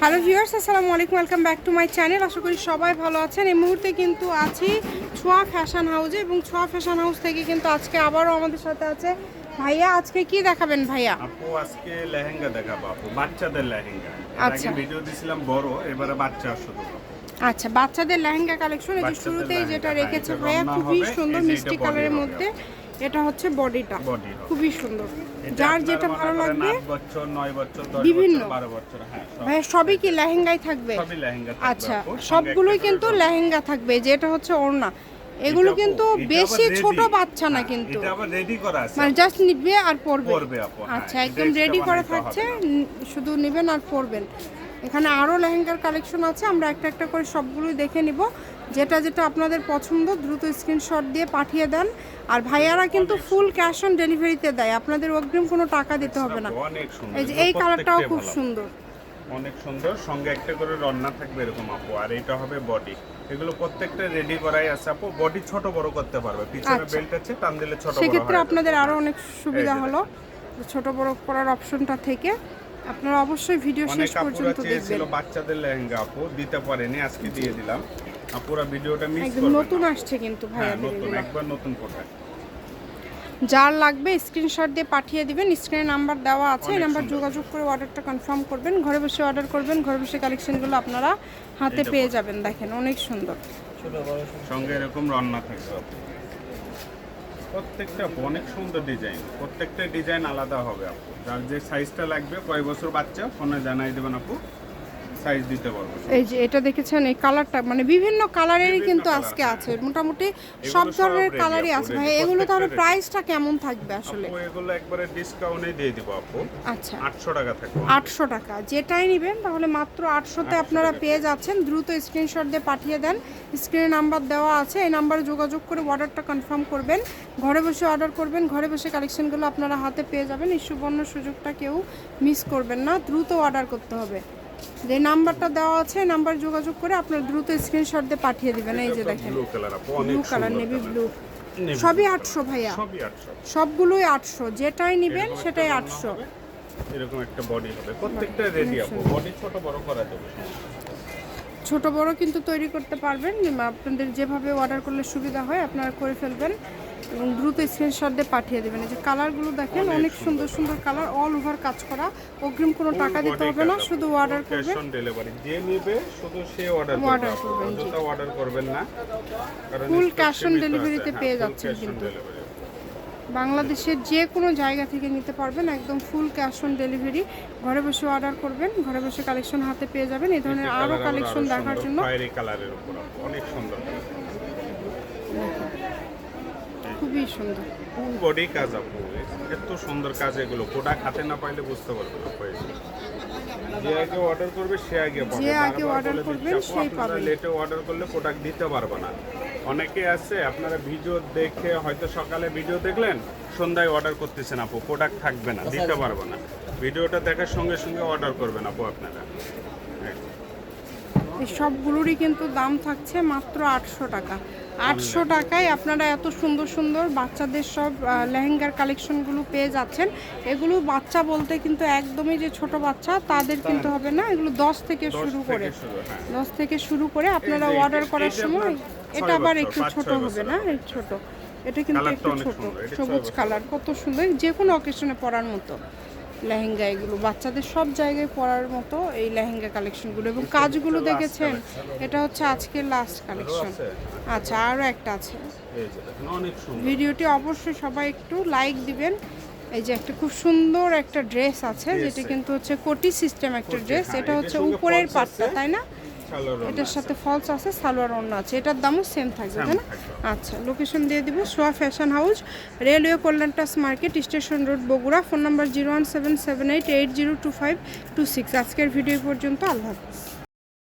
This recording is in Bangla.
হ্যালো ভিউয়ার্স, আসসালামু আলাইকুম, welcome back to my channel. আশা করি সবাই ভালো আছেন। এই মুহূর্তে কিন্তু আছি ছোঁয়া ফ্যাশন হাউসে এবং ছোঁয়া ফ্যাশন হাউস থেকে কিন্তু আজকে আবারও আমাদের সাথে আছে ভাইয়া। আজকে কি দেখাবেন ভাইয়া? আপু আজকে লেহেঙ্গা দেখাবো আপু, বাচ্চাদের লেহেঙ্গা। আচ্ছা, আগে ভিডিও দিছিলাম বড়, এবারে বাচ্চা শুধু। আচ্ছা, বাচ্চাদের লেহেঙ্গা কালেকশন। এই যে শুরুতেই যেটা রেখেছে ভাইয়া, খুবই সুন্দর মিষ্টি কালারের মধ্যে। এটা হচ্ছে বডিটা, খুবই সুন্দর। যার যেটা ভালো লাগবে, 8 বছর 9 বছর 10 বিভিন্ন বছর 12 বছর, হ্যাঁ ভাইয়া সবই কি লেহেঙ্গাই থাকবে? সবই লেহেঙ্গা থাকবে। আচ্ছা, আপু, সবগুলোই কিন্তু লেহেঙ্গা থাকবে। যেটা হচ্ছে ওড়না, এগুলো কিন্তু বেশি ছোট বাচ্চা না, কিন্তু এটা আবার রেডি করা আছে, মানে জাস্ট নিবে আর পরবে। আপু। হ্যাঁ, আচ্ছা, একদম রেডি করা থাকছে, শুধু নেবেন আর পরবেন। এখানে আরও লেহেঙ্গার কালেকশন আছে, আমরা একটা একটা করে সবগুলোই দেখে নিব। যেটা যেটা আপনাদের পছন্দ দ্রুত স্ক্রিনশট দিয়ে পাঠিয়ে দেন। আর ভাইয়ারা কিন্তু ফুল ক্যাশ অন ডেলিভারিতে দেয়, আপনাদের অগ্রিম কোনো টাকা দিতে হবে না। অনেক সুন্দর। এই যে এই কালারটাও খুব সুন্দর, অনেক সুন্দর, সঙ্গে একটা করে রন্না থাকবে এরকম আপু। আর এটা হবে বডি, এগুলো প্রত্যেকটা রেডি করাই আছে আপু। বডি ছোট বড় করতে পারবে, পিছনে বেল্ট আছে, টান দিলে ছোট বড়। সেক্ষেত্রে আপনাদের আরো অনেক সুবিধা হলো ছোট বড় করার অপশনটা থেকে। আপনারা অবশ্যই ভিডিও শেষ পর্যন্ত দেখবেন। বাচ্চাদের লেহেঙ্গা আপু দিতে পারেনি, আজকে দিয়ে দিলাম। পুরো ভিডিওটা মিস একদম করবেন। নতুন আসছে কিন্তু ভাইয়া, নতুন, একবার নতুন প্রোডাক্ট। যার লাগবে স্ক্রিনশট দিয়ে পাঠিয়ে দিবেন। স্ক্রিনে নাম্বার দেওয়া আছে, এই নাম্বার যোগাযোগ করে অর্ডারটা কনফার্ম করবেন। ঘরে বসে অর্ডার করবেন, ঘরে বসে কালেকশনগুলো আপনারা হাতে পেয়ে যাবেন। দেখেন অনেক সুন্দর, সঙ্গে এরকম রান্না থাকবে আপু। প্রত্যেকটা অনেক সুন্দর ডিজাইন, প্রত্যেকটা ডিজাইন আলাদা হবে আপু। যার যে সাইজটা লাগবে, কয় বছর বাচ্চা ফোনে জানাই দেবেন আপু, সাইজ দিতে পারবো। এই যে এটা দেখেছেন, এই কালারটা মানে বিভিন্ন কালারেরই কিন্তু আজকে আছে, মোটামুটি সব ধরনের কালারই আছে ভাই। এগুলো তাহলে প্রাইসটা কেমন থাকবে আসলে? আপু এগুলো একবারে ডিসকাউন্টে দিয়ে দিব আপু। আচ্ছা, 800 টাকা থাকবে। 800 টাকা যেটাই নেবেন তাহলে মাত্র 800-তে আপনারা পেয়ে যাচ্ছেন। দ্রুত স্ক্রিনশট দিয়ে পাঠিয়ে দেন। স্ক্রিনে নাম্বার দেওয়া আছে, এই নাম্বারে যোগাযোগ করে অর্ডারটা কনফার্ম করবেন। ঘরে বসে অর্ডার করবেন, ঘরে বসে কালেকশনগুলো আপনারা হাতে পেয়ে যাবেন। এই সুবর্ণ সুযোগটা কেউ মিস করবেন না, দ্রুত অর্ডার করতে হবে। যে নাম্বারটা দেওয়া আছে, এই নাম্বার যোগাযোগ করে আপনারা দ্রুত স্ক্রিনশট দিয়ে পাঠিয়ে দিবেন। এই যে দেখেন ব্লু কালার আপু, অনেক ব্লু কালার, নেভি ব্লু, সবই 800 ভাইয়া, সবই 800, সবগুলোই 800। যেটাই নেবেন সেটাই 800। এরকম একটা বডি হবে, প্রত্যেকটা রেডি আপু। বডি ছোট বড় করা যাবে, ছোট বড় কিন্তু তৈরি করতে পারবেন। আপনাদের যেভাবে অর্ডার করলে সুবিধা হয় আপনারা করে ফেলবেন এবং দ্রুত স্ক্রিনশট দিয়ে পাঠিয়ে দেবেন। এই যে কালারগুলো দেখেন, অনেক সুন্দর সুন্দর কালার, অল ওভার কাজ করা। অগ্রিম কোনো টাকা দিতে হবে না, শুধু অর্ডার করবেন। ক্যাশ অন ডেলিভারি যে নেবে শুধু সে অর্ডার করবেন, যত অর্ডার করবেন না, কারণ ফুল ক্যাশ অন ডেলিভারিতে পেয়ে যাচ্ছেন কিন্তু। বাংলাদেশের যে কোনো জায়গা থেকে নিতে পারবেন, একদম ফুল ক্যাশ অন ডেলিভারি। ঘরে বসে অর্ডার করবেন, ঘরে বসে কালেকশন হাতে পেয়ে যাবেন। এই ধরনের আরও কালেকশন দেখার জন্য খয়েরি কালারের উপর অনেক সুন্দর, খুবই সুন্দর ফুল বডি কাজ আপু। এত সুন্দর কাজ, এগুলো প্রোডাক্ট হাতে না পাইলে বুঝতে পারবেন না। যে আগে অর্ডার করবে সে আগে পাবে, যে আগে অর্ডার করবেন সেই পাবেন। লেটে অর্ডার করলে প্রোডাক্ট দিতে পারবে না। অনেকে আছে আপনারা ভিডিও দেখে হয়তো সকালে ভিডিও দেখলেন, সন্ধ্যায় অর্ডার করতেছেন আপু, প্রোডাক্ট থাকবে না, দিতে পারবো না। ভিডিওটা দেখার সঙ্গে সঙ্গে অর্ডার করবেন আপু আপনারা। এই সবগুলোরই কিন্তু দাম থাকছে মাত্র 800 টাকা। 800 টাকায় আপনারা এত সুন্দর সুন্দর বাচ্চাদের সব লেহেঙ্গার কালেকশনগুলো পেয়ে যাচ্ছেন। এগুলো বাচ্চা বলতে কিন্তু একদমই যে ছোট বাচ্চা তাদের কিন্তু হবে না, এগুলো 10 থেকে শুরু করে, 10 থেকে শুরু করে আপনারা অর্ডার করার সময়। এটা আবার একটু ছোট হবে না, এই ছোট, এটা কিন্তু একটু ছোট, সবুজ কালার, কত সুন্দর, যে কোনো অকেশনে পরার মতো লেহেঙ্গা। এগুলো বাচ্চাদের সব জায়গায় পরার মতো এই লেহেঙ্গা কালেকশনগুলো এবং কাজগুলো দেখেছেন। এটা হচ্ছে আজকের লাস্ট কালেকশন। আচ্ছা, আরও একটা আছে। ভিডিওটি অবশ্যই সবাই একটু লাইক দিবেন। এই যে একটা খুব সুন্দর একটা ড্রেস আছে, যেটা কিন্তু হচ্ছে কোটি সিস্টেম একটা ড্রেস। এটা হচ্ছে উপরের পাটটা, তাই না? এটার সাথে ফলস আছে, সালোয়ার ওড়না আছে। এটার দামও সেম থাকবে, তাই না? আচ্ছা, লোকেশন দিয়ে দিব, ছোঁয়া ফ্যাশন হাউস, রেলওয়ে কল্যাণটাস market, station road, Bogura. Phone number 01778802526। আজকের ভিডিও পর্যন্ত, আল্লাহ হাফিজ।